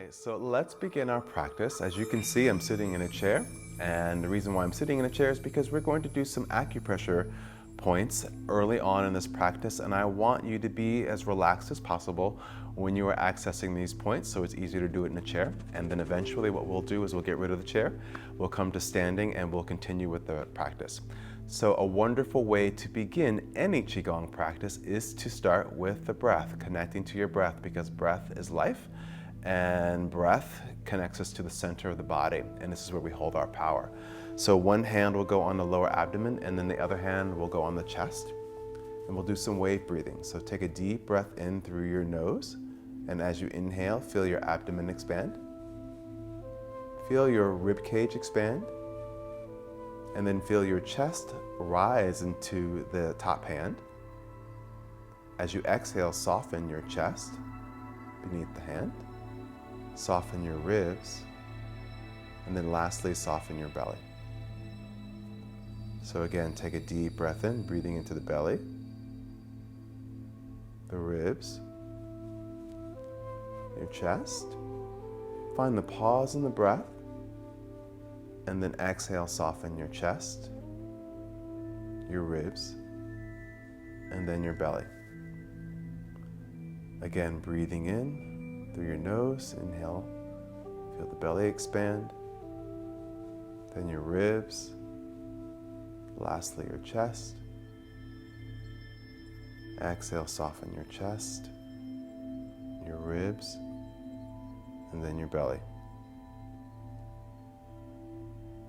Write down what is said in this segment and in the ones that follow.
Okay, so let's begin our practice. As you can see, I'm sitting in a chair, and the reason why I'm sitting in a chair is because we're going to do some acupressure points early on in this practice, and I want you to be as relaxed as possible when you are accessing these points, so it's easier to do it in a chair. And then eventually what we'll do is we'll get rid of the chair, we'll come to standing, and we'll continue with the practice. So a wonderful way to begin any Qigong practice is to start with the breath, connecting to your breath, because breath is life. And breath connects us to the center of the body, and this is where we hold our power. So one hand will go on the lower abdomen, and then the other hand will go on the chest, and we'll do some wave breathing. So take a deep breath in through your nose, and as you inhale, feel your abdomen expand. Feel your rib cage expand, and then feel your chest rise into the top hand. As you exhale, soften your chest beneath the hand. Soften your ribs, and then lastly, soften your belly. So again, take a deep breath in, breathing into the belly, the ribs, your chest. Find the pause in the breath, and then exhale, soften your chest, your ribs, and then your belly. Again, breathing in through your nose, inhale, feel the belly expand, then your ribs, lastly your chest. Exhale, soften your chest, your ribs, and then your belly.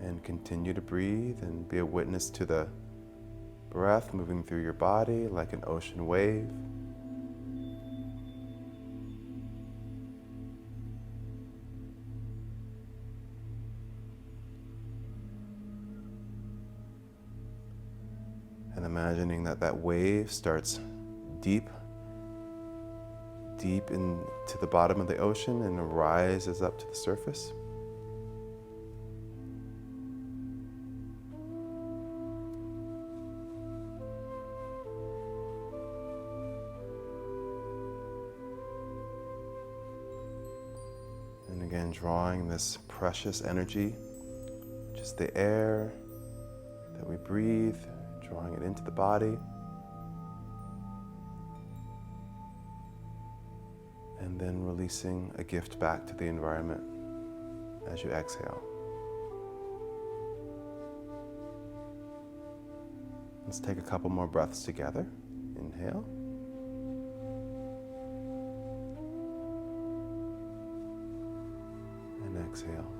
And continue to breathe and be a witness to the breath moving through your body like an ocean wave. And imagining that wave starts deep into the bottom of the ocean and rises up to the surface. And again, drawing this precious energy, just the air that we breathe, drawing it into the body, and then releasing a gift back to the environment as you exhale. Let's take a couple more breaths together. Inhale. And exhale.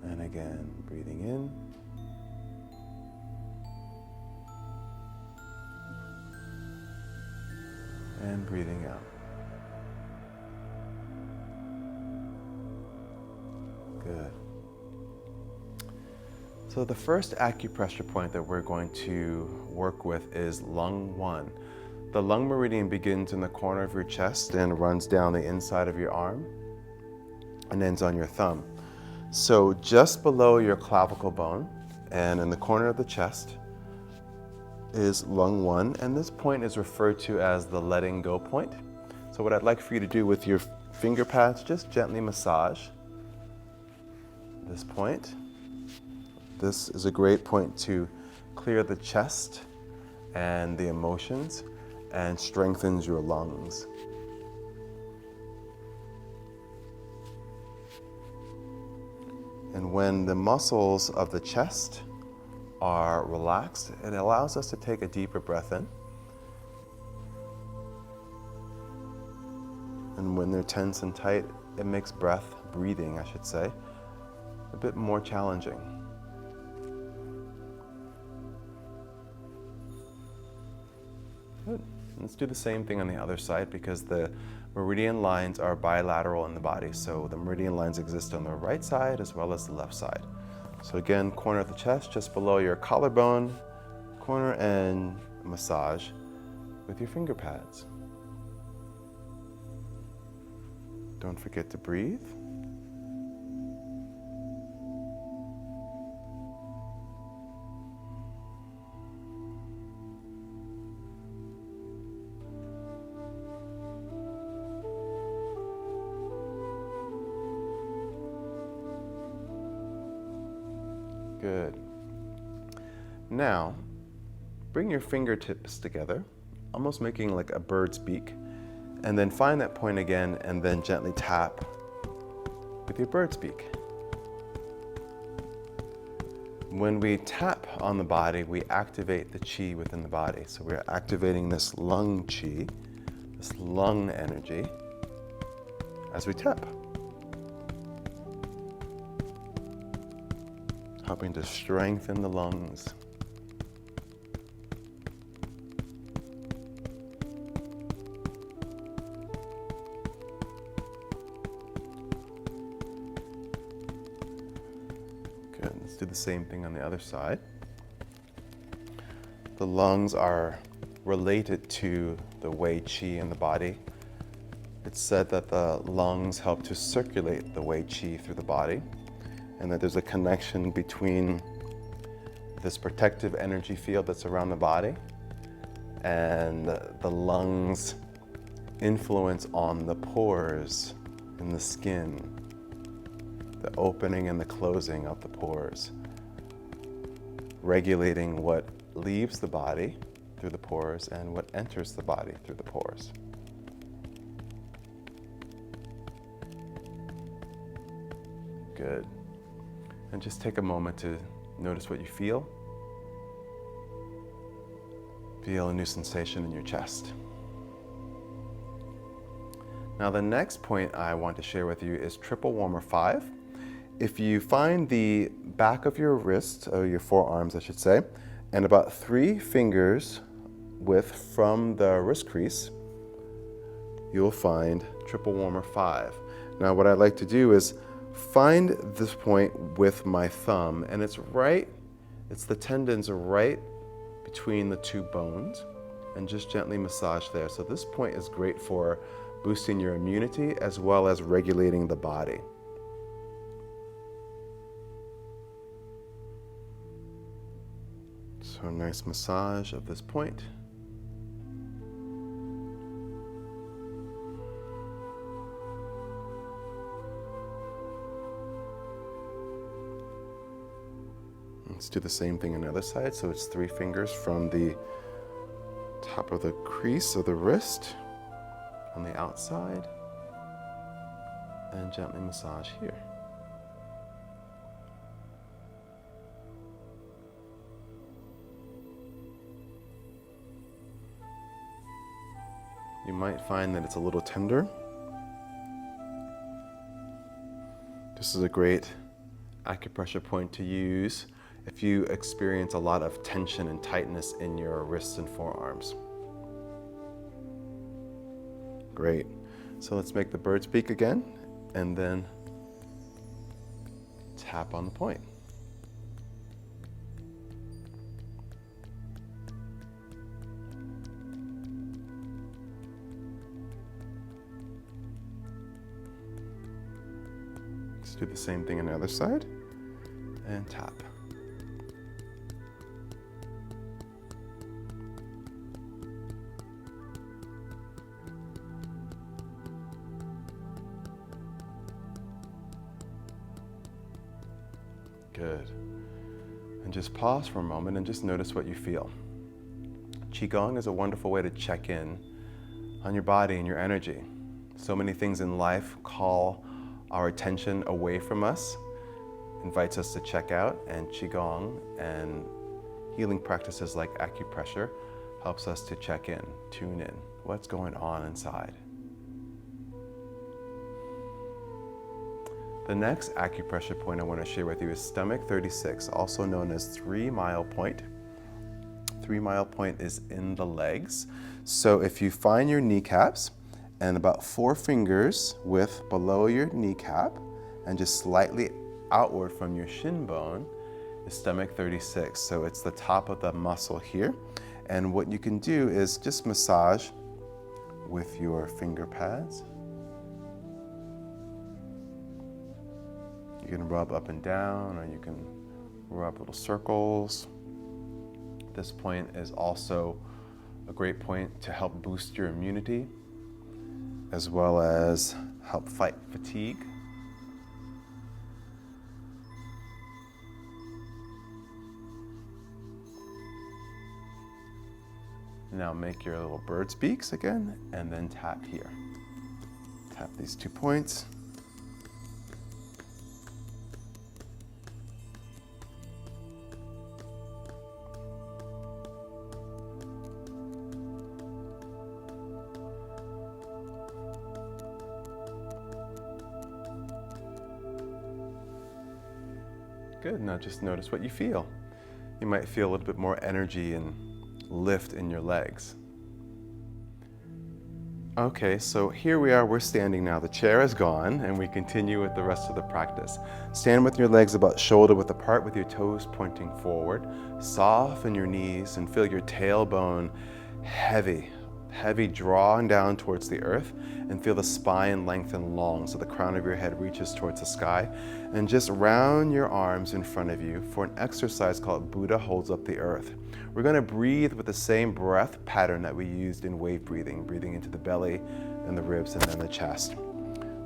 And again, breathing in. And breathing out. Good. So the first acupressure point that we're going to work with is Lung 1. The Lung Meridian begins in the corner of your chest and runs down the inside of your arm and ends on your thumb. So just below your clavicle bone and in the corner of the chest is Lung 1, and this point is referred to as the letting go point. So what I'd like for you to do with your finger pads, just gently massage this point. This is a great point to clear the chest and the emotions and strengthens your lungs. And when the muscles of the chest are relaxed, it allows us to take a deeper breath in. And when they're tense and tight, it makes breathing, I should say, a bit more challenging. Good. Let's do the same thing on the other side, because the meridian lines are bilateral in the body. So the meridian lines exist on the right side as well as the left side. So again, corner of the chest, just below your collarbone, corner, and massage with your finger pads. Don't forget to breathe. Good. Now, bring your fingertips together, almost making like a bird's beak, and then find that point again and then gently tap with your bird's beak. When we tap on the body, we activate the chi within the body. So we're activating this lung chi, this lung energy, as we tap. Helping to strengthen the lungs. Good. Let's do the same thing on the other side. The lungs are related to the Wei Qi in the body. It's said that the lungs help to circulate the Wei Qi through the body, and that there's a connection between this protective energy field that's around the body and the lungs' influence on the pores in the skin, the opening and the closing of the pores, regulating what leaves the body through the pores and what enters the body through the pores. Good. And just take a moment to notice what you feel. Feel a new sensation in your chest. Now the next point I want to share with you is triple warmer 5. If you find the back of your wrist, or your forearms I should say, and about 3 fingers width from the wrist crease, you'll find triple warmer 5. Now what I like to do is find this point with my thumb, and it's the tendons right between the 2 bones, and just gently massage there. So this point is great for boosting your immunity as well as regulating the body. So a nice massage of this point. Let's do the same thing on the other side. So it's 3 fingers from the top of the crease of the wrist on the outside, and gently massage here. You might find that it's a little tender. This is a great acupressure point to use if you experience a lot of tension and tightness in your wrists and forearms. Great. So let's make the bird's beak again, and then tap on the point. Let's do the same thing on the other side, and tap. Good. And just pause for a moment and just notice what you feel. Qigong is a wonderful way to check in on your body and your energy. So many things in life call our attention away from us, invites us to check out, and Qigong and healing practices like acupressure helps us to check in, tune in, what's going on inside. The next acupressure point I want to share with you is stomach 36, also known as 3 Mile Point. 3 Mile Point is in the legs. So if you find your kneecaps and about 4 fingers width below your kneecap and just slightly outward from your shin bone is stomach 36. So it's the top of the muscle here. And what you can do is just massage with your finger pads. You can rub up and down, or you can rub little circles. This point is also a great point to help boost your immunity, as well as help fight fatigue. Now make your little bird's beaks again, and then tap here. Tap these 2 points. Good, now just notice what you feel. You might feel a little bit more energy and lift in your legs. Okay, so here we are, we're standing now. The chair is gone, and we continue with the rest of the practice. Stand with your legs about shoulder width apart with your toes pointing forward. Soften your knees and feel your tailbone heavy drawing down towards the earth, and feel the spine lengthen long so the crown of your head reaches towards the sky. And just round your arms in front of you for an exercise called Buddha Holds Up the Earth. We're going to breathe with the same breath pattern that we used in wave breathing, breathing into the belly and the ribs and then the chest.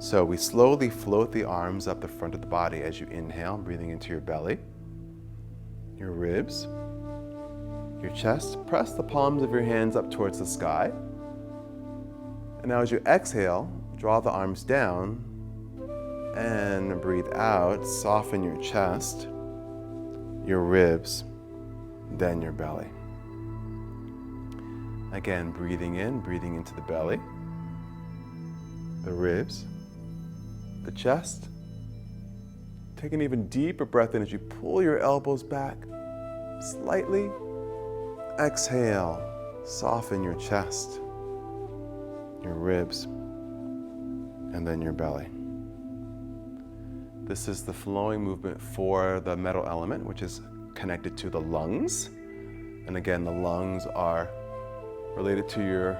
So we slowly float the arms up the front of the body as you inhale, breathing into your belly, your ribs, your chest. Press the palms of your hands up towards the sky. And now as you exhale, draw the arms down and breathe out. Soften your chest, your ribs, then your belly. Again, breathing into the belly, the ribs, the chest. Take an even deeper breath in as you pull your elbows back slightly. Exhale, soften your chest, your ribs, and then your belly. This is the flowing movement for the metal element, which is connected to the lungs. And again, the lungs are related to your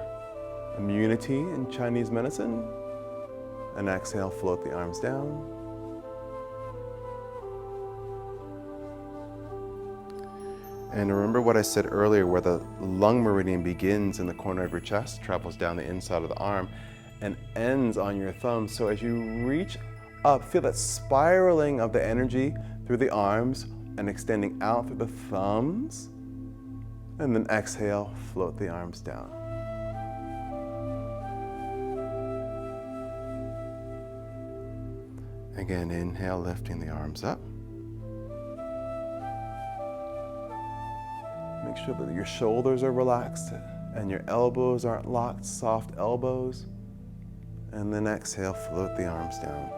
immunity in Chinese medicine. And exhale, float the arms down. And remember what I said earlier, where the lung meridian begins in the corner of your chest, travels down the inside of the arm, and ends on your thumb. So as you reach up, feel that spiraling of the energy through the arms and extending out through the thumbs. And then exhale, float the arms down. Again, inhale, lifting the arms up. Make sure that your shoulders are relaxed and your elbows aren't locked, soft elbows. And then exhale, float the arms down.